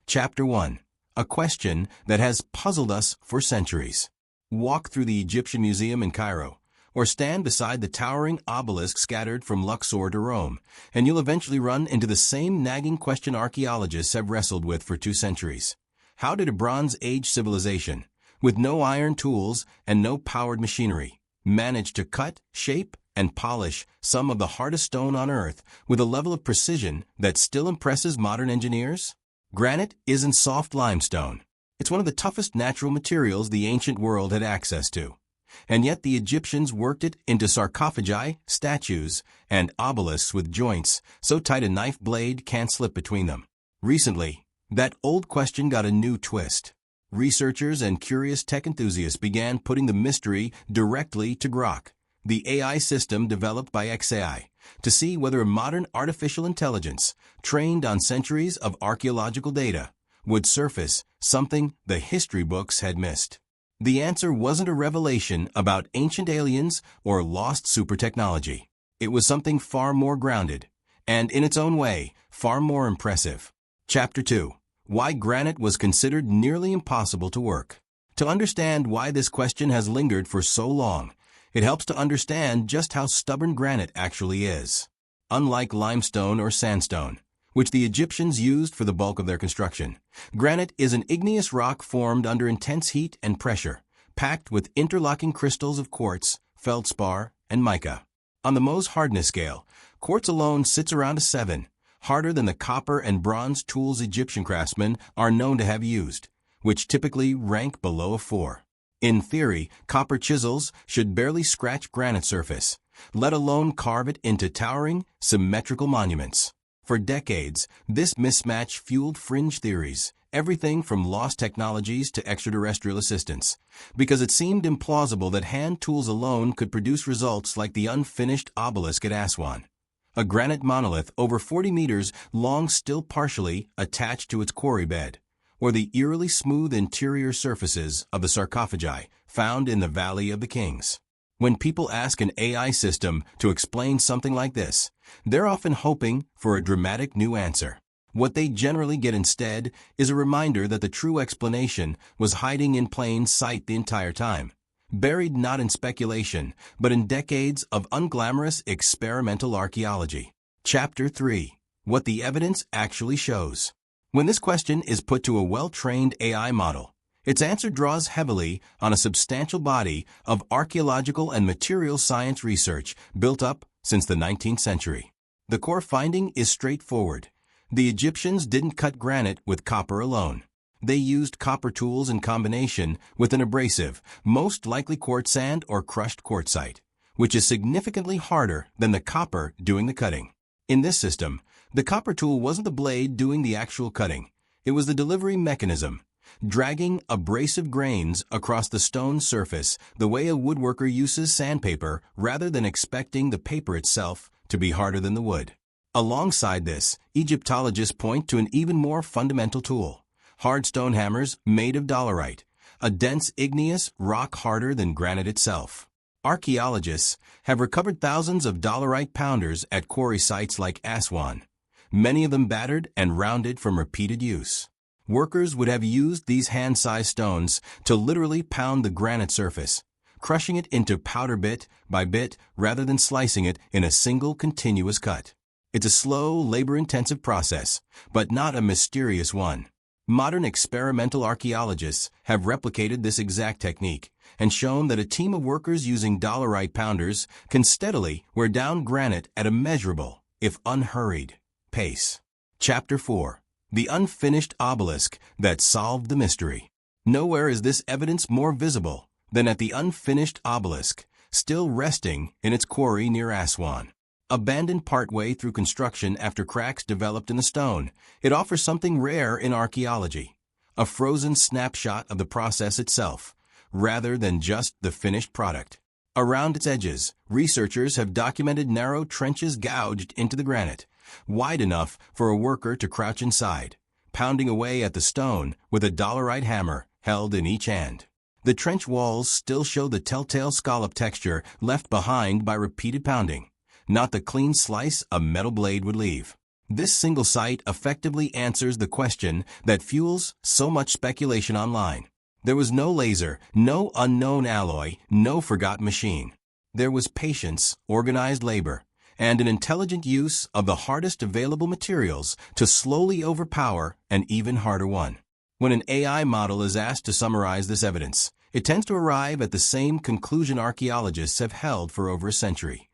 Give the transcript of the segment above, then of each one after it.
Chapter 1. A question that has puzzled us for centuries. Walk through the Egyptian Museum in Cairo, or stand beside the towering obelisk scattered from Luxor to Rome, and you'll eventually run into the same nagging question archaeologists have wrestled with for 2 centuries. How did a Bronze Age civilization, with no iron tools and no powered machinery, manage to cut, shape, and polish some of the hardest stone on Earth with a level of precision that still impresses modern engineers? Granite isn't soft limestone. It's one of the toughest natural materials the ancient world had access to. And yet the Egyptians worked it into sarcophagi, statues, and obelisks with joints so tight a knife blade can't slip between them. Recently, that old question got a new twist. Researchers and curious tech enthusiasts began putting the mystery directly to Grok, the AI system developed by XAI, to see whether a modern artificial intelligence, trained on centuries of archaeological data, would surface something the history books had missed. The answer wasn't a revelation about ancient aliens or lost super technology. It was something far more grounded, and in its own way, far more impressive. Chapter 2. Why granite was considered nearly impossible to work. To understand why this question has lingered for so long, it helps to understand just how stubborn granite actually is. Unlike limestone or sandstone, which the Egyptians used for the bulk of their construction, granite is an igneous rock formed under intense heat and pressure, packed with interlocking crystals of quartz, feldspar, and mica. On the Mohs hardness scale, quartz alone sits around a 7, harder than the copper and bronze tools Egyptian craftsmen are known to have used, which typically rank below a 4. In theory, copper chisels should barely scratch granite's surface, let alone carve it into towering, symmetrical monuments. For decades, this mismatch fueled fringe theories, everything from lost technologies to extraterrestrial assistance, because it seemed implausible that hand tools alone could produce results like the unfinished obelisk at Aswan, a granite monolith over 40 meters long still partially attached to its quarry bed, or the eerily smooth interior surfaces of the sarcophagi found in the Valley of the Kings. When people ask an AI system to explain something like this, they're often hoping for a dramatic new answer. What they generally get instead is a reminder that the true explanation was hiding in plain sight the entire time, buried not in speculation, but in decades of unglamorous experimental archaeology. Chapter 3. What the evidence actually shows. When this question is put to a well-trained AI model, its answer draws heavily on a substantial body of archaeological and materials science research built up since the 19th century. The core finding is straightforward. The Egyptians didn't cut granite with copper alone. They used copper tools in combination with an abrasive, most likely quartz sand or crushed quartzite, which is significantly harder than the copper doing the cutting. In this system, the copper tool wasn't the blade doing the actual cutting. It was the delivery mechanism, dragging abrasive grains across the stone surface the way a woodworker uses sandpaper rather than expecting the paper itself to be harder than the wood. Alongside this, Egyptologists point to an even more fundamental tool, hard stone hammers made of dolerite, a dense igneous rock harder than granite itself. Archaeologists have recovered thousands of dolerite pounders at quarry sites like Aswan, many of them battered and rounded from repeated use. Workers would have used these hand-sized stones to literally pound the granite surface, crushing it into powder bit by bit rather than slicing it in a single continuous cut. It's a slow, labor-intensive process, but not a mysterious one. Modern experimental archaeologists have replicated this exact technique and shown that a team of workers using dolerite pounders can steadily wear down granite at a measurable, if unhurried, pace. Chapter 4. The unfinished obelisk that solved the mystery. Nowhere is this evidence more visible than at the unfinished obelisk, still resting in its quarry near Aswan. Abandoned partway through construction after cracks developed in the stone, it offers something rare in archaeology, a frozen snapshot of the process itself, rather than just the finished product. Around its edges, researchers have documented narrow trenches gouged into the granite, wide enough for a worker to crouch inside, pounding away at the stone with a dolerite hammer held in each hand. The trench walls still show the telltale scallop texture left behind by repeated pounding, not the clean slice a metal blade would leave. This single site effectively answers the question that fuels so much speculation online. There was no laser, no unknown alloy, no forgotten machine. There was patience, organized labor, and an intelligent use of the hardest available materials to slowly overpower an even harder one. When an AI model is asked to summarize this evidence, it tends to arrive at the same conclusion archaeologists have held for over a century.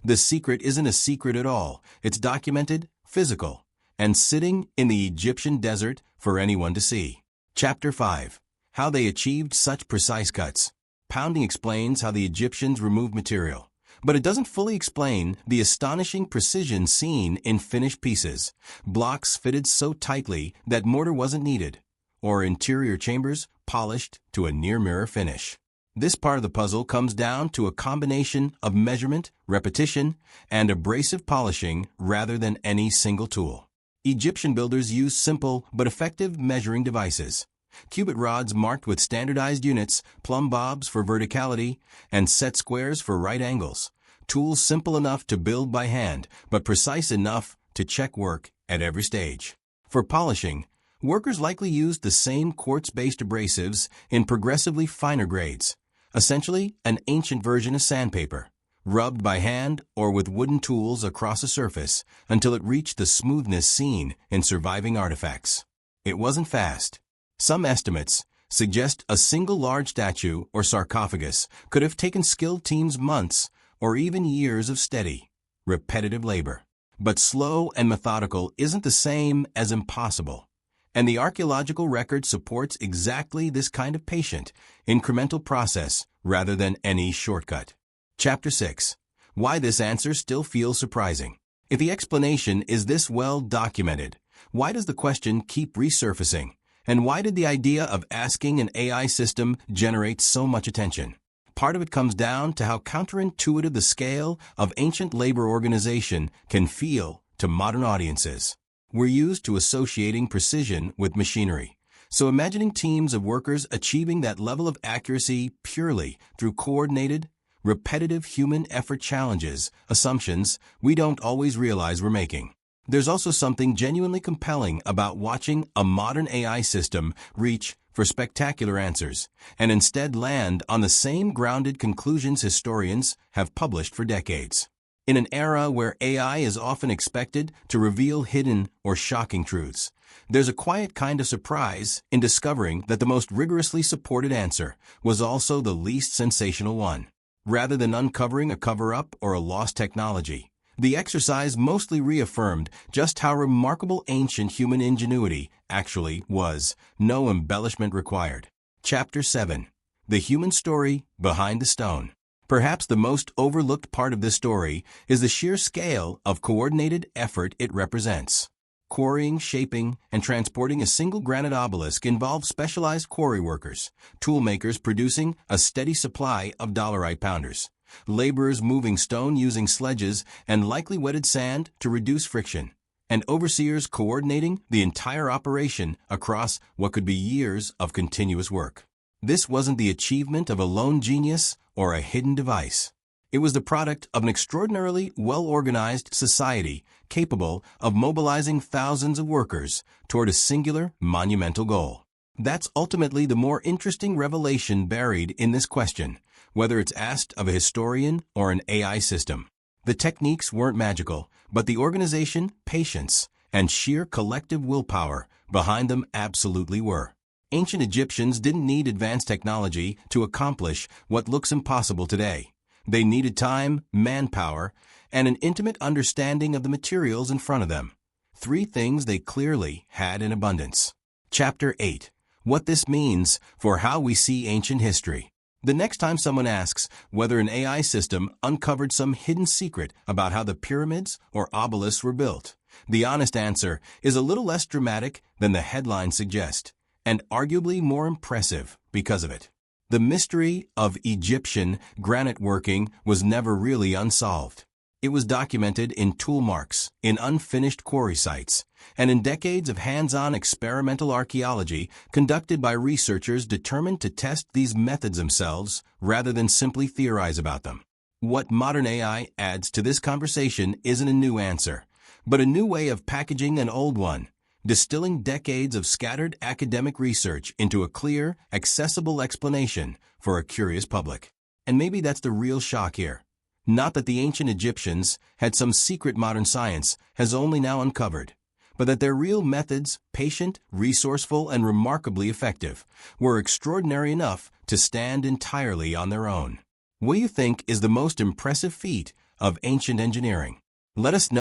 The secret isn't a secret at all. It's documented, physical, and sitting in the Egyptian desert for anyone to see. Chapter 5. How they achieved such precise cuts. Pounding explains how the Egyptians removed material, but it doesn't fully explain the astonishing precision seen in finished pieces, blocks fitted so tightly that mortar wasn't needed, or interior chambers polished to a near-mirror finish. This part of the puzzle comes down to a combination of measurement, repetition, and abrasive polishing rather than any single tool. Egyptian builders used simple but effective measuring devices. Cubit rods marked with standardized units, plumb bobs for verticality, and set squares for right angles. Tools simple enough to build by hand, but precise enough to check work at every stage. For polishing, workers likely used the same quartz-based abrasives in progressively finer grades, essentially an ancient version of sandpaper, rubbed by hand or with wooden tools across a surface until it reached the smoothness seen in surviving artifacts. It wasn't fast. Some estimates suggest a single large statue or sarcophagus could have taken skilled teams months or even years of steady, repetitive labor. But slow and methodical isn't the same as impossible, and the archaeological record supports exactly this kind of patient, incremental process rather than any shortcut. Chapter 6. Why this answer still feels surprising. If the explanation is this well documented, why does the question keep resurfacing? And why did the idea of asking an AI system generate so much attention? Part of it comes down to how counterintuitive the scale of ancient labor organization can feel to modern audiences. We're used to associating precision with machinery, so imagining teams of workers achieving that level of accuracy purely through coordinated, repetitive human effort challenges assumptions we don't always realize we're making. There's also something genuinely compelling about watching a modern AI system reach for spectacular answers and instead land on the same grounded conclusions historians have published for decades. In an era where AI is often expected to reveal hidden or shocking truths, there's a quiet kind of surprise in discovering that the most rigorously supported answer was also the least sensational one. Rather than uncovering a cover-up or a lost technology, the exercise mostly reaffirmed just how remarkable ancient human ingenuity actually was, no embellishment required. Chapter 7. The Human Story Behind the Stone. Perhaps the most overlooked part of this story is the sheer scale of coordinated effort it represents. Quarrying, shaping, and transporting a single granite obelisk involved specialized quarry workers, toolmakers producing a steady supply of dolerite pounders, laborers moving stone using sledges and likely wetted sand to reduce friction, and overseers coordinating the entire operation across what could be years of continuous work. This wasn't the achievement of a lone genius or a hidden device. It was the product of an extraordinarily well-organized society capable of mobilizing thousands of workers toward a singular, monumental goal. That's ultimately the more interesting revelation buried in this question, whether it's asked of a historian or an AI system. The techniques weren't magical, but the organization, patience, and sheer collective willpower behind them absolutely were. Ancient Egyptians didn't need advanced technology to accomplish what looks impossible today. They needed time, manpower, and an intimate understanding of the materials in front of them. Three things they clearly had in abundance. Chapter 8. What this means for how we see ancient history. The next time someone asks whether an AI system uncovered some hidden secret about how the pyramids or obelisks were built, the honest answer is a little less dramatic than the headlines suggest, and arguably more impressive because of it. The mystery of Egyptian granite working was never really unsolved. It was documented in tool marks, in unfinished quarry sites, and in decades of hands-on experimental archaeology conducted by researchers determined to test these methods themselves rather than simply theorize about them. What modern AI adds to this conversation isn't a new answer, but a new way of packaging an old one, distilling decades of scattered academic research into a clear, accessible explanation for a curious public. And maybe that's the real shock here. Not that the ancient Egyptians had some secret modern science has only now uncovered, but that their real methods, patient, resourceful, and remarkably effective, were extraordinary enough to stand entirely on their own. What do you think is the most impressive feat of ancient engineering? Let us know.